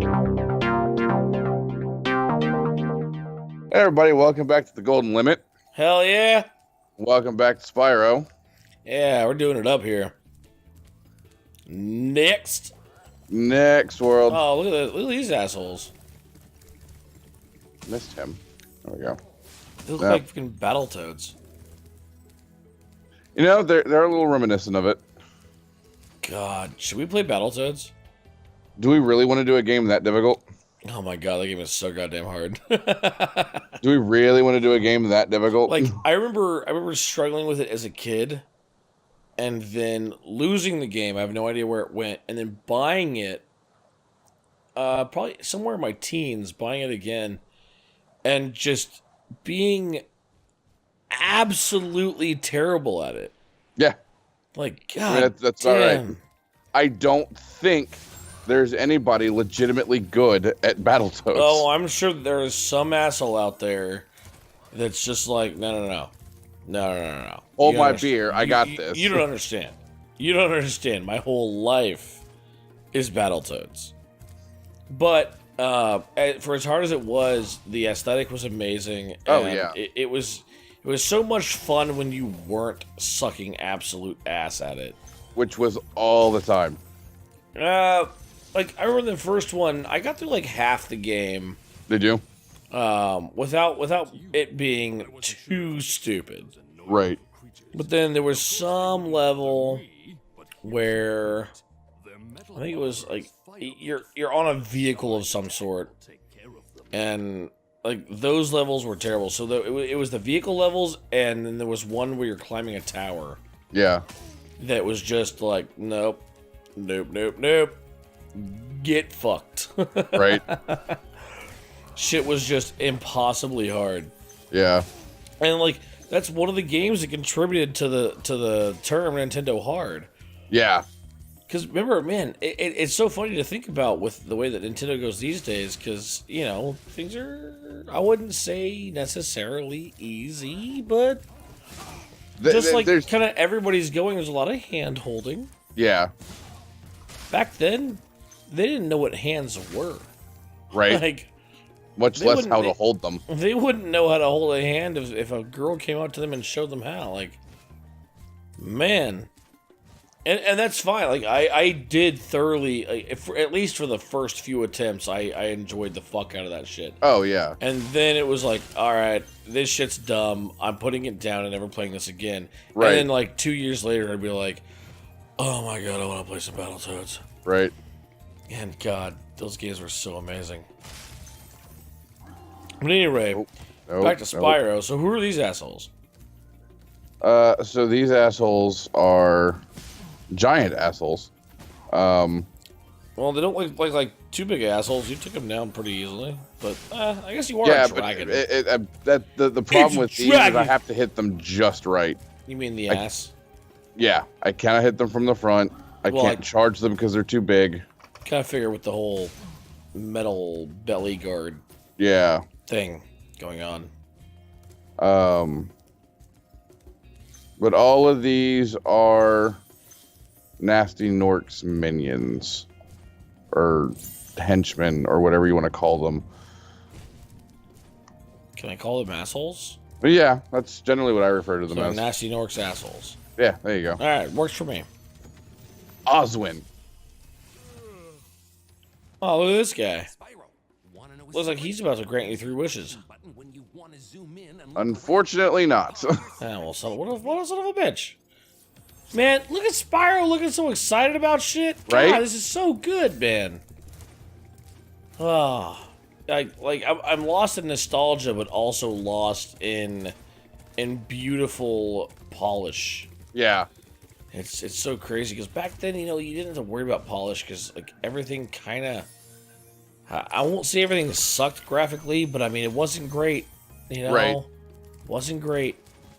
Hey everybody, welcome back to the Golden Limit. Hell yeah. Welcome back to Spyro. Yeah, we're doing it up here. Next. Next world. Oh, look at these assholes. Missed him. There we go. They look like fucking Battletoads. You know, they're a little reminiscent of it. God, should we play Battletoads? Do we really want to do a game that difficult? Oh my god, that game is so goddamn hard. Do we really want to do a game that difficult? Like, I remember struggling with it as a kid, and then losing the game. I have no idea where it went, and then buying it, probably somewhere in my teens, buying it again, and just being absolutely terrible at it. Yeah. Like, I mean, God, that's damn. all right. I don't think there's anybody legitimately good at Battletoads. Oh, I'm sure there is some asshole out there that's just like, no. Hold my beer, I got this. You don't understand. You don't understand. My whole life is Battletoads. But for as hard as it was, the aesthetic was amazing. Oh, and yeah. It was so much fun when you weren't sucking absolute ass at it. Which was all the time. Like, I remember the first one, I got through like half the game. Did you? Without it being too stupid. Right. But then there was some level where I think it was like you're on a vehicle of some sort, and like those levels were terrible. So it was the vehicle levels, and then there was one where you're climbing a tower. Yeah. That was just like nope. Get fucked. Right. Shit was just impossibly hard. Yeah. And like that's one of the games that contributed to the term Nintendo hard. Yeah. Because remember, man, it's so funny to think about with the way that Nintendo goes these days. Because you know things are, I wouldn't say necessarily easy, but just like kind of everybody's going. There's a lot of hand holding. Yeah. Back then, they didn't know what hands were. Right. Like. Much less how to hold them. They wouldn't know how to hold a hand if a girl came up to them and showed them how. Like, man. And that's fine. Like, I did thoroughly, like, at least for the first few attempts, I enjoyed the fuck out of that shit. Oh, yeah. And then it was like, alright, this shit's dumb. I'm putting it down and never playing this again. Right. And then, like, 2 years later, I'd be like, oh my god, I want to play some Battletoads. Right. And god, those games were so amazing. But anyway, back to Spyro. Nope. So who are these assholes? So these assholes are giant assholes. Well, they don't look like too big assholes. You took them down pretty easily. But I guess you are a dragon. But the problem with these is I have to hit them just right. You mean the ass? Yeah, I cannot hit them from the front. I can't charge them because they're too big. Kind of figure with the whole metal belly guard. Yeah. Thing going on. But all of these are Nasty Nork's minions, or henchmen, or whatever you want to call them. Can I call them assholes? But yeah, that's generally what I refer to them as. Nasty Nork's assholes. Yeah, there you go. All right, works for me. Oswin. Oh, look at this guy. Looks like he's about to grant you 3 wishes. Unfortunately not. Well, what a son of a bitch. Man, look at Spyro looking so excited about shit. Right? God, this is so good, man. Oh, I'm lost in nostalgia, but also lost in beautiful polish. Yeah. It's so crazy, because back then, you know, you didn't have to worry about polish, because like everything kind of... I won't say everything sucked graphically, but I mean, it wasn't great, you know? Right. Wasn't great.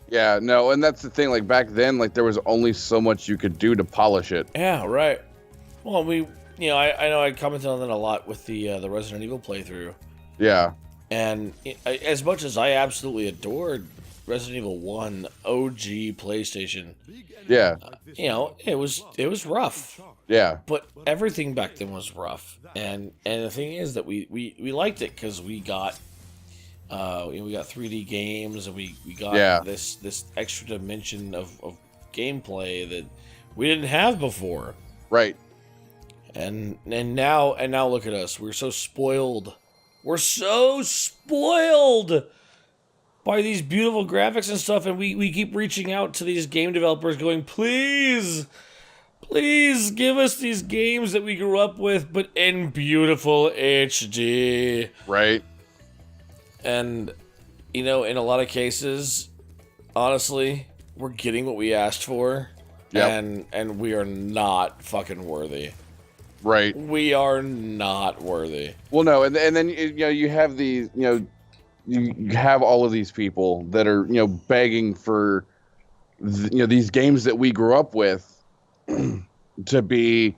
Yeah, no, and that's the thing, like, back then, like, there was only so much you could do to polish it. Yeah, right. Well, I know I commented on that a lot with the Resident Evil playthrough. Yeah. And as much as I absolutely adored Resident Evil 1 OG PlayStation, Yeah. you know, it was rough. Yeah. But everything back then was rough, and the thing is that we liked it because we got we got 3D games, and we got this extra dimension of gameplay that we didn't have before. Right. And now look at us. We're so spoiled. We're so spoiled by these beautiful graphics and stuff, and we keep reaching out to these game developers going, please give us these games that we grew up with, but in beautiful HD. Right. And, you know, in a lot of cases, honestly, we're getting what we asked for. Yep. And we are not fucking worthy. Right. We are not worthy. Well, no, and then you have these, you have all of these people that are begging for these games that we grew up with to be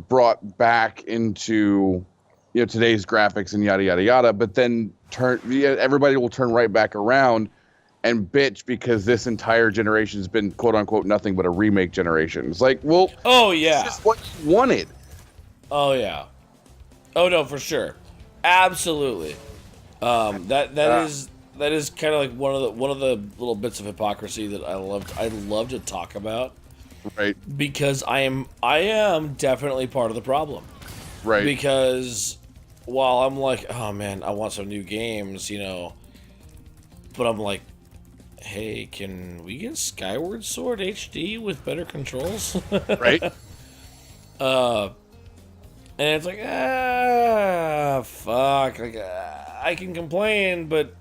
brought back into today's graphics and yada yada yada, but then everybody will turn right back around and bitch because this entire generation's been quote unquote nothing but a remake generation. It's like, well, oh yeah, this is what you wanted. Oh yeah, oh no, for sure, absolutely. That is kind of like one of the little bits of hypocrisy that I love to talk about. Right. Because I am definitely part of the problem. Right. Because while I'm like, oh man, I want some new games, but I'm like, hey, can we get Skyward Sword HD with better controls? Right. And it's like, fuck, like, I can complain, but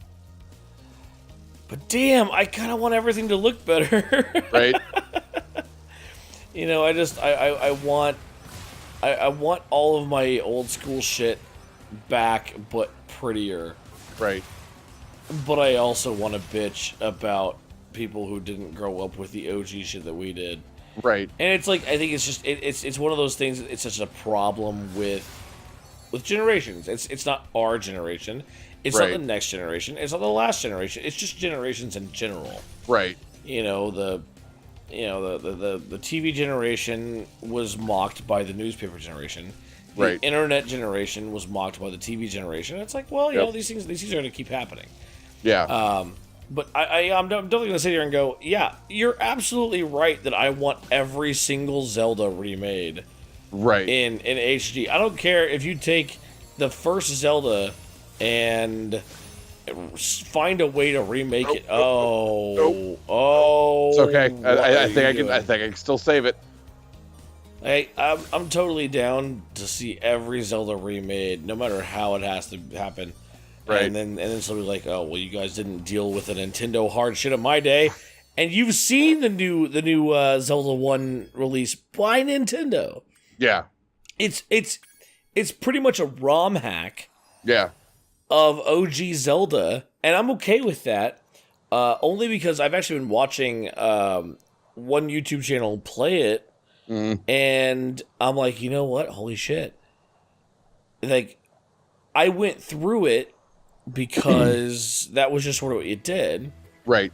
damn, I kind of want everything to look better. Right. I want all of my old school shit back, but prettier. Right. But I also want to bitch about people who didn't grow up with the OG shit that we did. Right. And it's like, I think it's just it's one of those things. It's such a problem with generations. It's not our generation. It's not the next generation. It's not the last generation. It's just generations in general. Right. The TV generation was mocked by the newspaper generation. The internet generation was mocked by the TV generation. It's like, well, you know, these things are going to keep happening. Yeah. But I'm definitely going to sit here and go, yeah, you're absolutely right that I want every single Zelda remade. Right. In HD. I don't care if you take the first Zelda and find a way to remake it. Oh, it's okay. I think I can still save it. I'm totally down to see every Zelda remade, no matter how it has to happen. Right. And then somebody's like, oh, well, you guys didn't deal with the Nintendo hard shit in my day, and you've seen the new Zelda 1 release by Nintendo. Yeah. It's pretty much a ROM hack. Yeah. Of OG Zelda, and I'm okay with that. Only because I've actually been watching one YouTube channel play it, and I'm like, you know what? Holy shit! Like, I went through it because that was just what it did. Right.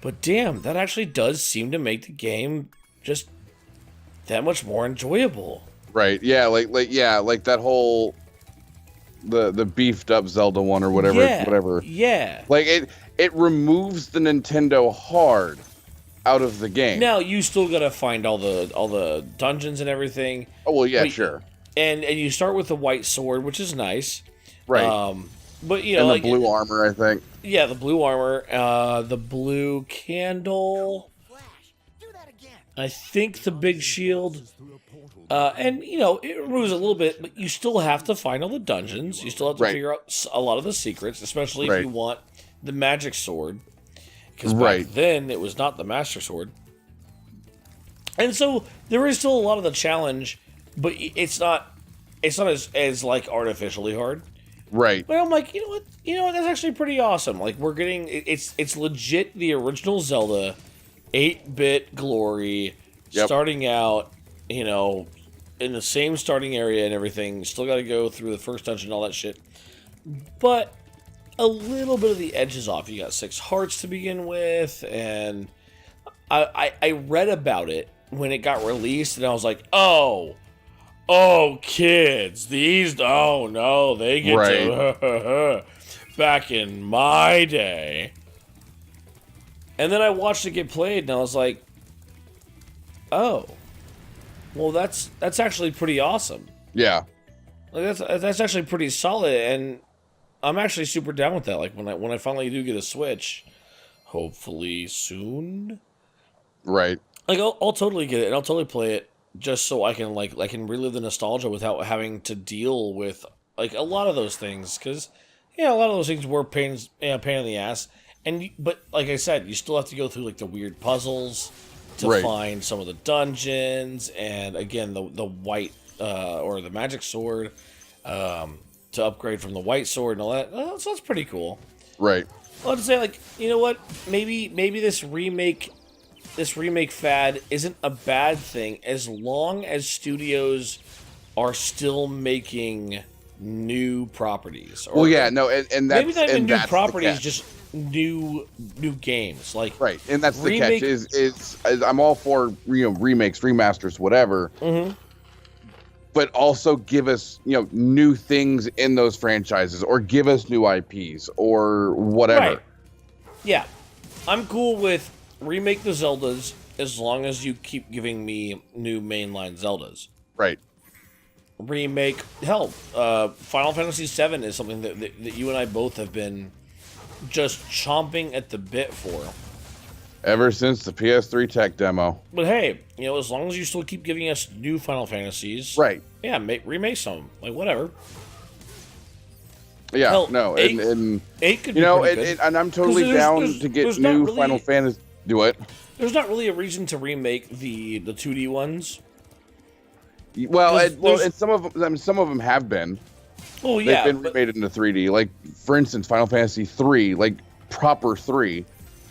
But damn, that actually does seem to make the game just that much more enjoyable. Right. Yeah. Like that whole the beefed up Zelda one or whatever. Yeah. Like it removes the Nintendo hard out of the game. Now you still gotta find all the dungeons and everything. Oh well, yeah, sure. And you start with the white sword, which is nice. Right. But and the blue armor, I think. Yeah, the blue armor, the blue candle. I think the big shield. And it removes a little bit, but you still have to find all the dungeons. You still have to figure out a lot of the secrets, especially if you want the magic sword. Because back then, it was not the Master Sword. And so, there is still a lot of the challenge, but it's not as like, artificially hard. Right. But I'm like, you know what, that's actually pretty awesome. Like, we're getting, it's legit the original Zelda, 8-bit glory, starting out, in the same starting area and everything. Still got to go through the first dungeon and all that shit. But a little bit of the edges off. You got 6 hearts to begin with, and I read about it when it got released, and I was like, oh, kids, oh no, they get to back in my day. And then I watched it get played, and I was like, oh, well, that's actually pretty awesome. Yeah. Like that's actually pretty solid, and I'm actually super down with that. Like when I finally do get a Switch, hopefully soon. Right. Like I'll totally get it, and I'll totally play it just so I can relive the nostalgia without having to deal with like a lot of those things, because a lot of those things were pain in the ass. But like I said, you still have to go through like the weird puzzles to find some of the dungeons, and again the white or the magic sword to upgrade from the white sword and all that. So that's pretty cool. Right. I'll just say, like, you know what? Maybe this remake fad isn't a bad thing as long as studios are still making new properties. Well, yeah, no, and that's, maybe not even new that's properties, just new games. Like, right, and that's the catch. Is I'm all for remakes, remasters, whatever. Mm-hmm. But also give us new things in those franchises, or give us new IPs or whatever. Right. Yeah, I'm cool with remake the Zeldas as long as you keep giving me new mainline Zeldas. Right. Remake, hell, Final Fantasy VII is something that you and I both have been just chomping at the bit for. Ever since the PS3 tech demo. But hey, as long as you still keep giving us new Final Fantasies, right? Yeah, remake some, like whatever. Yeah, hell, no, 8 could be pretty good. And I'm totally down to get new Final Fantasy. Do it. There's not really a reason to remake the 2D ones. Well, and some of them have been. Oh yeah, they've been remade into 3D. Like for instance, Final Fantasy 3, like proper 3.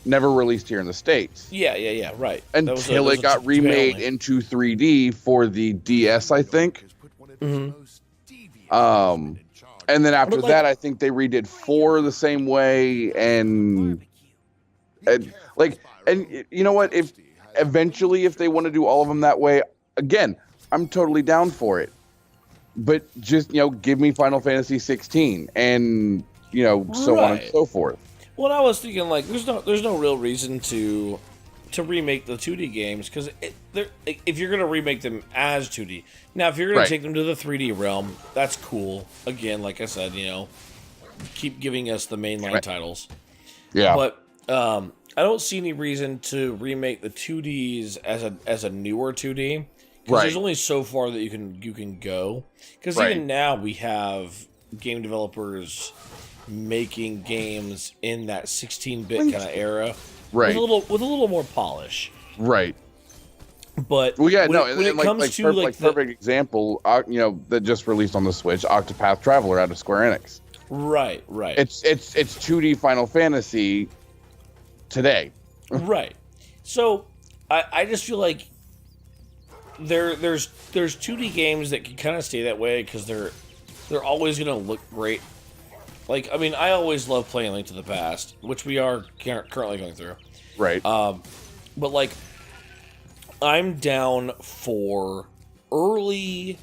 Never released here in the States. Yeah, right. Until it got remade into 3D for the DS, I think. Mm-hmm. And then after that, I think they redid 4 the same way, and you know what? If eventually they want to do all of them that way, again, I'm totally down for it. But just give me Final Fantasy 16, and so on and so forth. Well, I was thinking, like, there's no real reason to remake the 2D games, because if you're gonna remake them as 2D, now if you're gonna take them to the 3D realm, that's cool. Again, like I said, keep giving us the mainline titles. Yeah. But I don't see any reason to remake the 2Ds as a newer 2D, because there's only so far that you can go. Because even now we have game developers making games in that 16-bit kind of era, with a little more polish, right? But when it comes to perfect example, that just released on the Switch, Octopath Traveler out of Square Enix. Right. It's 2D Final Fantasy today. Right. So I just feel like there's 2D games that can kind of stay that way because they're always gonna look great. Like, I mean, I always love playing Link to the Past, which we are currently going through. Right. But, like, I'm down for early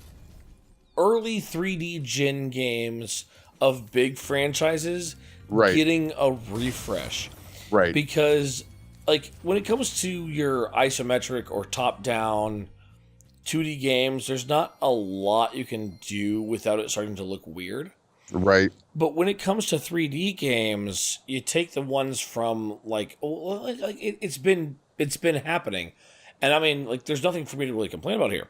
3D gen games of big franchises getting a refresh. Right. Because, like, when it comes to your isometric or top-down 2D games, there's not a lot you can do without it starting to look weird. Right. But when it comes to 3D games, you take the ones from it's been happening, and I mean, like, there's nothing for me to really complain about here.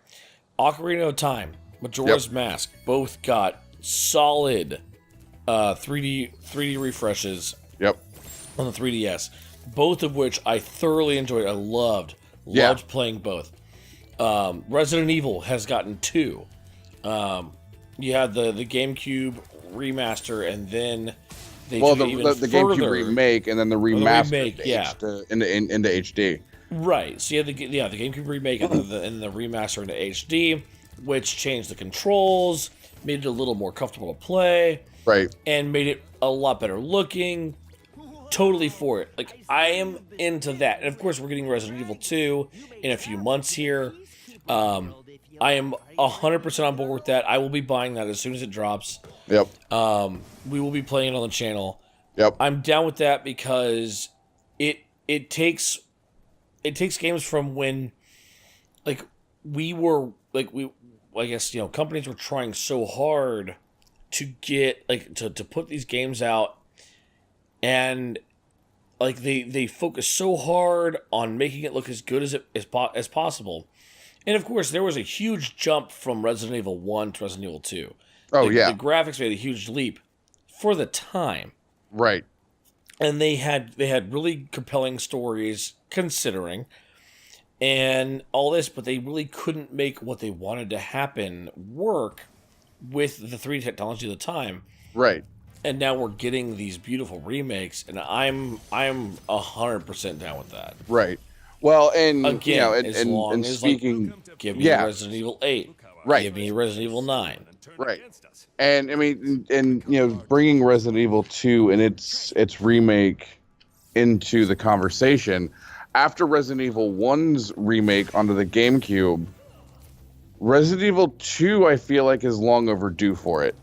Ocarina of Time, Majora's Mask, both got solid 3D refreshes. Yep. On the 3DS, both of which I thoroughly enjoyed. I loved playing both. Resident Evil has gotten 2. You had the GameCube remaster, and then the GameCube remake, and then the remaster into HD. Right. So you had the GameCube remake and the remaster into HD, which changed the controls, made it a little more comfortable to play, Right. and made it a lot better looking. Totally for it. Like, I am into that. And of course, we're getting Resident Evil 2 in a few months here. I am 100% on board with that. I will be buying that as soon as it drops. Yep. We will be playing it on the channel. Yep. I'm down with that because it takes games from when, like, I guess, companies were trying so hard to get, like, to put these games out, and like they focus so hard on making it look as good as possible. And of course, there was a huge jump from Resident Evil 1 to Resident Evil 2. Oh, yeah. The graphics made a huge leap for the time. Right. And they had really compelling stories, considering, and all this, but they really couldn't make what they wanted to happen work with the 3D technology at the time. Right. And now we're getting these beautiful remakes, and I'm 100% down with that. Right. Well, and Again, and speaking, like, give me Resident Evil 8, right? Give me Resident Evil 9, right? And I mean, and bringing Resident Evil 2 and its remake into the conversation after Resident Evil 1's remake onto the GameCube, Resident Evil 2 I feel like is long overdue for it.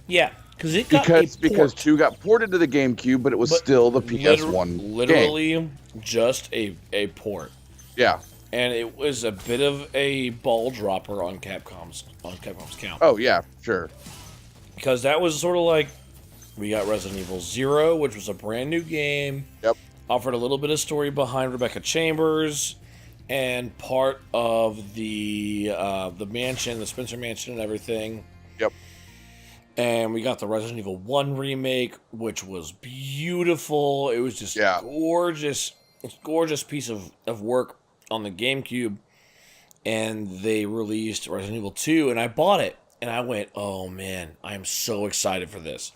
Yeah. Because 2 got ported to the GameCube, but it was still the PS1 literally game. Just a port. Yeah. And it was a bit of a ball dropper on Capcom's count. Oh yeah, sure. Because that was sort of like, we got Resident Evil 0, which was a brand new game. Yep. Offered a little bit of story behind Rebecca Chambers, and part of the mansion, the Spencer Mansion, and everything. Yep. And we got the Resident Evil 1 remake, which was beautiful. It was just gorgeous piece of work on the GameCube. And they released Resident Evil 2, and I bought it. And I went, oh man, I am so excited for this.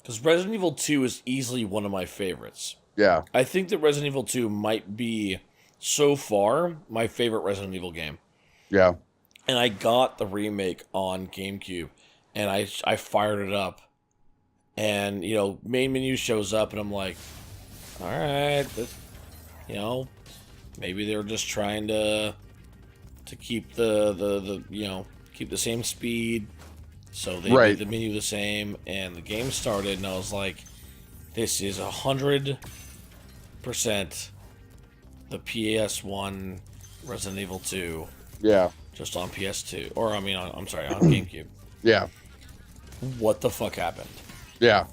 Because Resident Evil 2 is easily one of my favorites. Yeah. I think that Resident Evil 2 might be, so far, my favorite Resident Evil game. Yeah. And I got the remake on GameCube. And I fired it up, and main menu shows up, and I'm like, all right, maybe they were just trying to keep the keep the same speed, so they made the menu the same, and the game started, and I was like, this is 100% the PS1 Resident Evil 2. Yeah. Just on PS2, or on GameCube. Yeah. What the fuck happened? Yeah.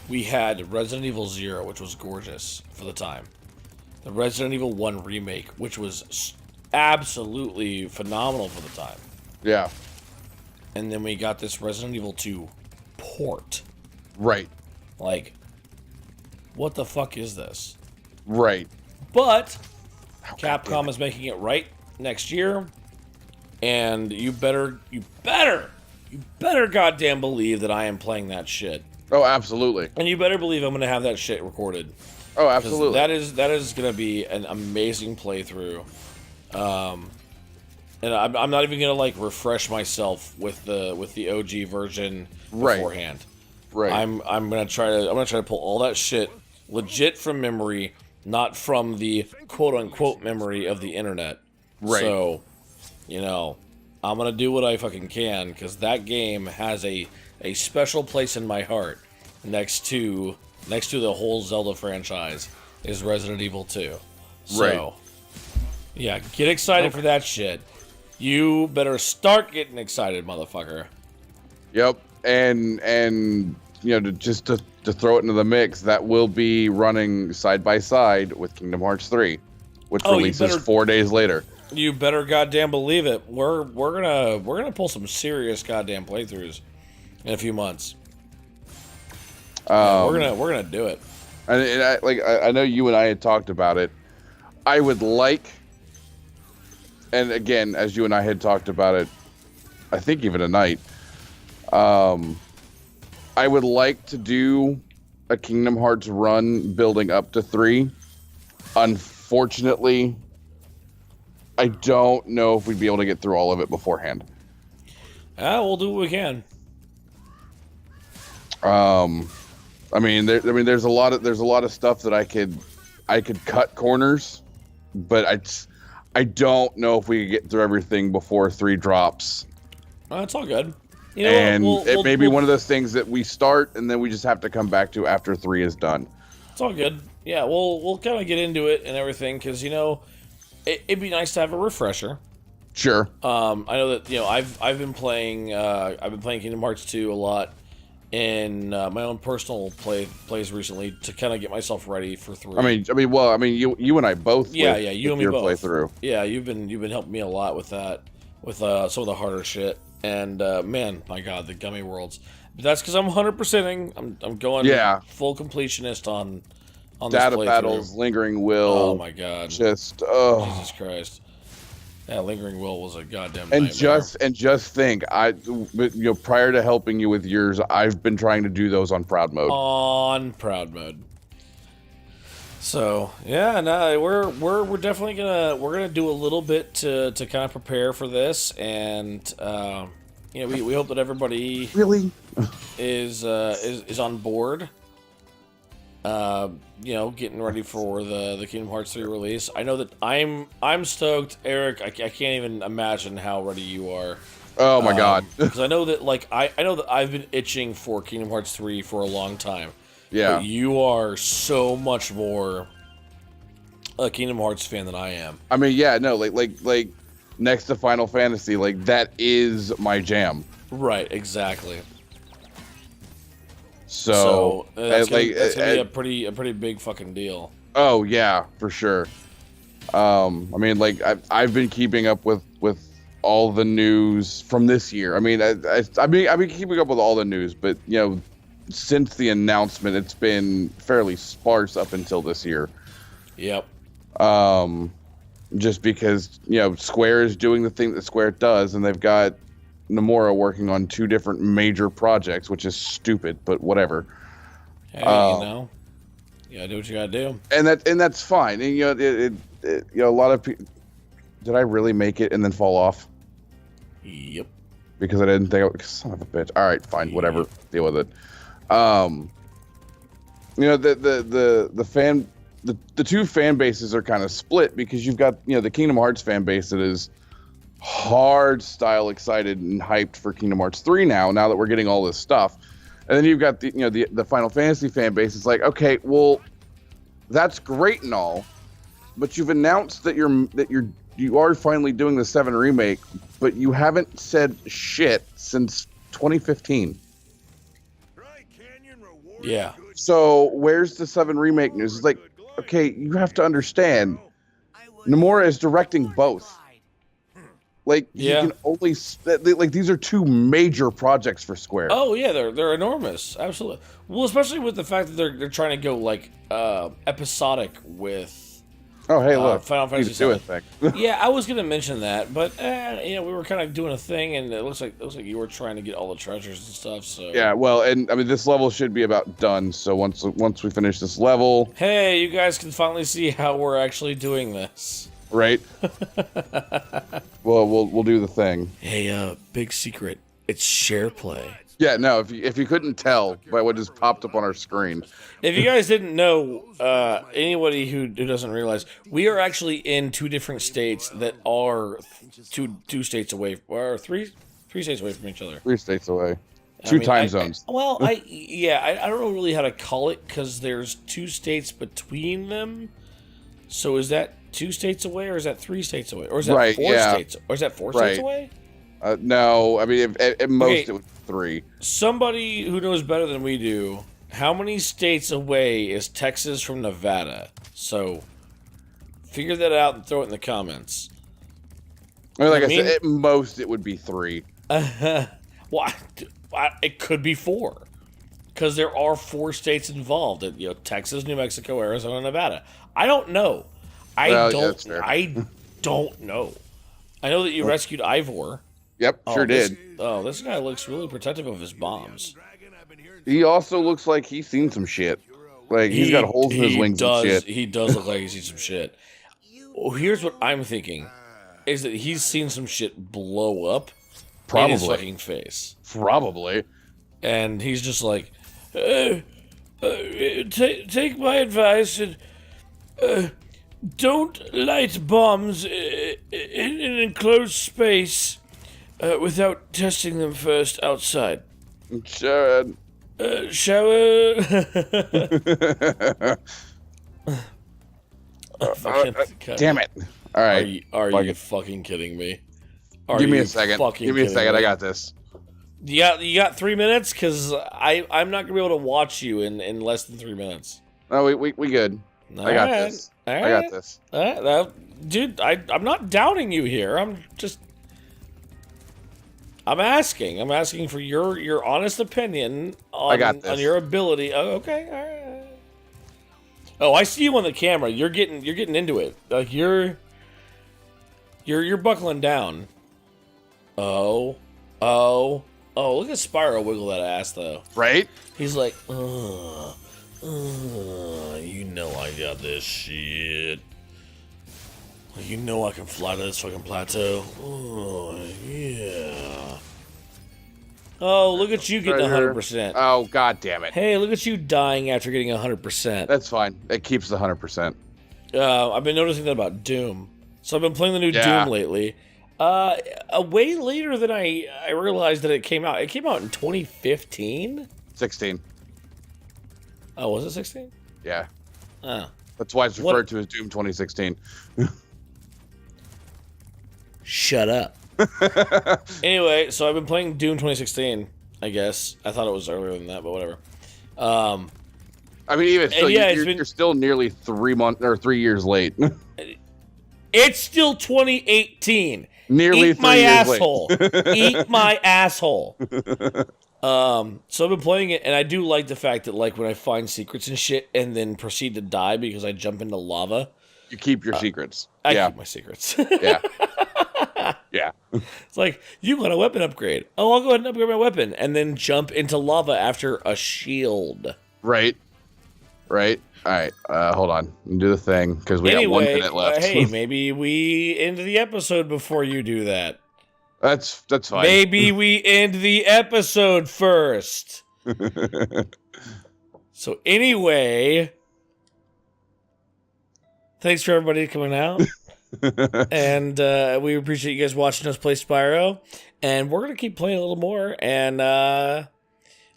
We had Resident Evil 0, which was gorgeous for the time. The Resident Evil 1 remake, which was absolutely phenomenal for the time. Yeah. And then we got this Resident Evil 2 port. Right. Like, what the fuck is this? Right. But Capcom is making it right next year, and you better goddamn believe that I am playing that shit. Oh, absolutely. And you better believe I'm going to have that shit recorded. Oh, absolutely. That is going to be an amazing playthrough. And I'm not even going to like refresh myself with the OG version beforehand. Right. I'm going to try to pull all that shit legit from memory, not from the quote unquote memory of the internet. Right. So, I'm going to do what I fucking can, because that game has a special place in my heart next to the whole Zelda franchise is Resident Evil 2. So, yeah, get excited for that shit. You better start getting excited, motherfucker. Yep. And to throw it into the mix, that will be running side by side with Kingdom Hearts 3, which releases 4 days later. You better goddamn believe it. We're gonna pull some serious goddamn playthroughs in a few months. We're gonna do it. And I know you and I had talked about it. I would like, and again, as you and I had talked about it, I think even tonight, I would like to do a Kingdom Hearts run building up to 3. Unfortunately, I don't know if we'd be able to get through all of it beforehand. We'll do what we can. I mean, there's a lot of stuff that I could cut corners, but I don't know if we could get through everything before 3 drops. It's all good. You know And what? it may be one of those things that we start and then we just have to come back to after 3 is done. It's all good. Yeah, we'll kind of get into it and everything because it'd be nice to have a refresher. Sure. I know that I've been playing Kingdom Hearts 2 a lot in my own personal plays recently to kind of get myself ready for 3. I mean, you and I both. Yeah, you and me both. Playthrough. Yeah, you've been helping me a lot with that, with some of the harder shit. And man, my God, the gummy worlds. But that's because I'm 100%ing. I'm going full completionist on data this battles, lingering will. Oh my God, Jesus Christ. Yeah, Lingering Will was a goddamn and nightmare. just think, prior to helping you with yours, I've been trying to do those on proud mode. So yeah, no, we're definitely gonna do a little bit to kind of prepare for this, and we hope that everybody really is on board. Getting ready for the Kingdom Hearts 3 release. I know that I'm stoked, Eric. I can't even imagine how ready you are. Oh my God! Because I know that I know that I've been itching for Kingdom Hearts 3 for a long time. Yeah, but you are so much more a Kingdom Hearts fan than I am. I mean, yeah, no, like next to Final Fantasy, like that is my jam. Right, exactly. So that's gonna be a pretty big fucking deal. Oh yeah, for sure. I mean, like I've been keeping up with all the news from this year. I mean, I've been keeping up with all the news, but since the announcement, it's been fairly sparse up until this year. Yep. Just because Square is doing the thing that Square does, and they've got Nomura working on 2 different major projects, which is stupid, but whatever. Hey, you gotta do what you gotta do, and that's fine. And a lot of people. Did I really make it and then fall off? Yep. Because I didn't think. Son of a bitch. All right, fine, whatever. Deal with it. The 2 fan bases are kind of split because you've got the Kingdom Hearts fan base that is hard style excited and hyped for Kingdom Hearts 3 now that we're getting all this stuff. And then you've got the Final Fantasy fan base. It's like, okay, well, that's great and all, but you've announced that you are finally doing the 7 remake, but you haven't said shit since 2015. Yeah. So where's the 7 remake news? It's like, okay, you have to understand, Nomura is directing both. Like, you can only these are 2 major projects for Square. Oh yeah, they're enormous, absolutely. Well, especially with the fact that they're trying to go like episodic with. Oh hey, look, Final Fantasy VII. Thing. Yeah, I was gonna mention that, but we were kind of doing a thing, and it looks like you were trying to get all the treasures and stuff. So yeah, well, and I mean this level should be about done. So once we finish this level, hey, you guys can finally see how we're actually doing this. Right. Well, we'll do the thing. Hey, big secret. It's share play. Yeah, no, if you couldn't tell by what just popped up on our screen. If you guys didn't know, anybody who doesn't realize, we are actually in 2 different states that are two states away, or three states away from each other. 3 states away. 2 time zones. I don't know really how to call it because there's 2 states between them. So is that 2 states away, or is that 3 states away, or is that 4 states, or is that 4 states away? No, I mean at most it was 3. Somebody who knows better than we do, how many states away is Texas from Nevada? So figure that out and throw it in the comments. I mean, I said, at most it would be 3. Well, it could be 4. Because there are 4 states involved. Texas, New Mexico, Arizona, Nevada. I don't know. I don't know. I know that you rescued Ivor. Yep, sure did. This guy looks really protective of his bombs. He also looks like he's seen some shit. Like, he's got holes in his wings and shit. He does look like he's seen some shit. Well, here's what I'm thinking. Is that he's seen some shit blow up in his fucking face. Probably. And he's just like, take my advice and don't light bombs in an enclosed space without testing them first outside. Sure. Shower. Damn it! All right. Are you fucking kidding me? Give me a second. Give me a second. I got this. You got 3 minutes? Because I'm not gonna be able to watch you in less than 3 minutes. No, we good. I got this. I got this. Dude, I'm not doubting you here. I'm asking for your honest opinion on your ability. Oh, okay, all right. Oh, I see you on the camera. You're getting into it. Like you're buckling down. Oh, look at Spyro wiggle that ass though. Right? He's like, you know I got this shit. You know I can fly to this fucking plateau. Oh, yeah. Oh, look at you getting 100%. Oh, god damn it. Hey, look at you dying after getting 100%. That's fine. It keeps the 100%. I've been noticing that about Doom. So I've been playing the new Doom lately. Way later than I realized that it came out. It came out in 2015? 16. Oh, was it 16? Yeah. Oh. That's why it's referred to as Doom 2016. Shut up. Anyway, so I've been playing Doom 2016, I guess. I thought it was earlier than that, but whatever. I mean, even still, you're still nearly 3 months or 3 years late. It's still 2018. Nearly Eat 3 my years asshole. Eat my asshole. So I've been playing it, and I do like the fact that, like, when I find secrets and shit and then proceed to die because I jump into lava. You keep your secrets. I keep my secrets. Yeah. Yeah. It's like, you want a weapon upgrade. Oh, I'll go ahead and upgrade my weapon. And then jump into lava after a shield. Right. All right. Hold on. Do the thing, because we got 1 minute left. Hey, maybe we end the episode before you do that. That's fine. Maybe we end the episode first. So anyway, thanks for everybody coming out. And we appreciate you guys watching us play Spyro. And we're going to keep playing a little more. And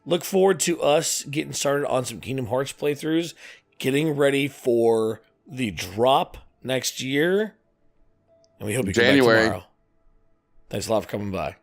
look forward to us getting started on some Kingdom Hearts playthroughs. Getting ready for the drop next year. And we hope you come back tomorrow. Thanks a lot for coming by.